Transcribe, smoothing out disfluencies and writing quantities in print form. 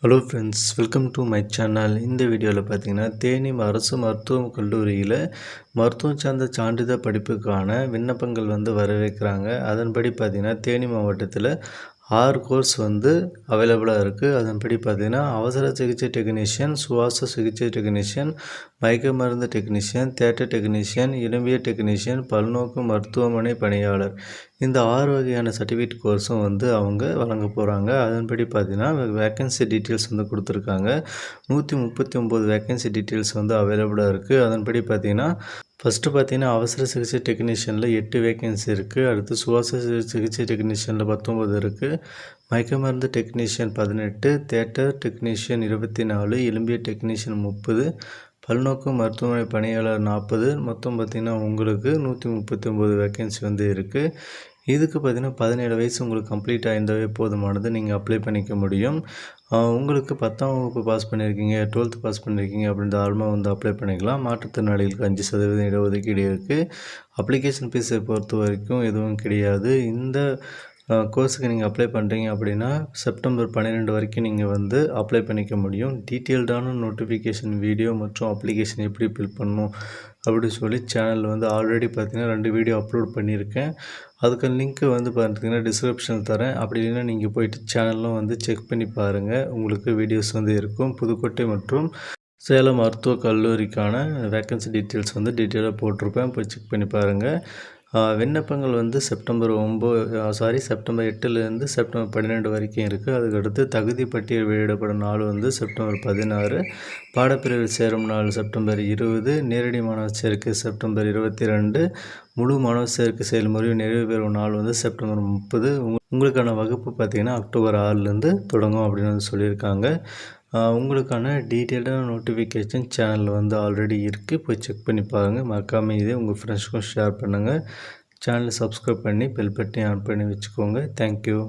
Hello friends, welcome to my channel. இந்த வீடியோவில் பார்த்தீங்கன்னா தேனி அரசு மருத்துவக் கல்லூரியில் மருத்துவம் சார்ந்த சான்றிதழ் படிப்புக்கான விண்ணப்பங்கள் வரவேற்கிறாங்க. அதன்படி பார்த்தீங்கன்னா தேனி மாவட்டத்தில் 6 கோர்ஸ் அவைலபிளாக இருக்குது. அதன்படி பார்த்தீங்கன்னா அவசர சிகிச்சை டெக்னீஷியன், சுவாச சிகிச்சை டெக்னீஷியன், மயக்க மருந்து டெக்னீஷியன், தியேட்டர் டெக்னீஷியன், எலும்பியல் டெக்னீஷியன், பல்நோக்கு மருத்துவமனை பணியாளர். இந்த 6 வகையான சர்டிஃபிகேட் கோர்ஸும் அவங்க வழங்க போகிறாங்க. அதன்படி பார்த்தீங்கன்னா வேக்கன்சி டீட்டெயில்ஸ் கொடுத்துருக்காங்க. 139 வேக்கன்சி டீட்டெயில்ஸ் அவைலபிளாக இருக்குது. அதன்படி பார்த்தீங்கன்னா ஃபஸ்ட்டு பார்த்தீங்கன்னா அவசர சிகிச்சை டெக்னீஷியனில் 8 வேக்கன்சி இருக்குது. அடுத்து சுவாச சிகிச்சை டெக்னீஷியனில் 19 இருக்குது. மயக்க மருந்து டெக்னீஷியன் 18, தியேட்டர் டெக்னீஷியன் 24, எலும்பியல் டெக்னீஷியன் 30, பல்நோக்கு மருத்துவமனை பணியாளர் 40. மொத்தம் பார்த்திங்கன்னா உங்களுக்கு 139 வேக்கன்சி இருக்குது. இதுக்கு பார்த்திங்கன்னா 17 வயசு உங்களுக்கு கம்ப்ளீட் ஆயிருந்தாவே போதுமானது, நீங்கள் அப்ளை பண்ணிக்க முடியும். உங்களுக்கு 10ஆம் வகுப்பு பாஸ் பண்ணியிருக்கீங்க, 12th பாஸ் பண்ணியிருக்கீங்க அப்படின்ற தாராளமாக அப்ளை பண்ணிக்கலாம். மாற்றுத்திறனாளிகளுக்கு 5% இடஒதுக்கீடு இருக்குது. அப்ளிகேஷன் ஃபீஸை பொறுத்த வரைக்கும் எதுவும் கிடையாது. இந்த கோர்ஸுக்கு நீங்கள் அப்ளை பண்ணுறீங்க அப்படின்னா செப்டம்பர் 12 வரைக்கும் நீங்கள் அப்ளை பண்ணிக்க முடியும். டீட்டெயில்டான நோட்டிஃபிகேஷன் வீடியோ மற்றும் அப்ளிகேஷன் எப்படி ஃபில் பண்ணணும் அப்படின்னு சொல்லி சேனலில் ஆல்ரெடி பார்த்தீங்கன்னா 2 வீடியோ அப்லோட் பண்ணியிருக்கேன். அதுக்கு லிங்க்கு பார்த்தீங்கன்னா டிஸ்கிரிப்ஷனில் தரேன். அப்படி இல்லைன்னா நீங்கள் போய்ட்டு சேனலும் செக் பண்ணி பாருங்கள். உங்களுக்கு வீடியோஸ் இருக்கும். புதுக்கோட்டை மற்றும் சேலம் மருத்துவக் கல்லூரிக்கான வேக்கன்சி டீட்டெயில்ஸ் டீட்டெயிலாக போட்டிருப்பேன். போய் செக் பண்ணி பாருங்கள். விண்ணப்பங்கள் செப்டம்பர் 8லேருந்து செப்டம்பர் 12 வரைக்கும் இருக்குது. அதுக்கடுத்து தகுதி பட்டியல் வெளியிடப்படும் நாள் செப்டம்பர் 16, பாடப்பிரிவில் சேரும் நாள் செப்டம்பர் 20, நேரடி மாணவர் சேர்க்கை செப்டம்பர் 22, முழு மாணவர் சேர்க்கை செயல்முறை நிறைவு பெறும் நாள் செப்டம்பர் 30. உங்களுக்கான வகுப்பு பார்த்திங்கன்னா அக்டோபர் 6லேருந்து தொடங்கும் அப்படின்னு சொல்லியிருக்காங்க. உங்களுக்கான டீட்டெயில்டான நோட்டிஃபிகேஷன் சேனலில் ஆல்ரெடி இருக்குது. போய் செக் பண்ணி பாருங்கள். மறக்காமல் இதே உங்கள் ஃப்ரெண்ட்ஸ்க்கும் ஷேர் பண்ணுங்கள். சேனலை சப்ஸ்கிரைப் பண்ணி பெல் பட்டனை ஆன் பண்ணி வச்சுக்கோங்க. தேங்க்யூ.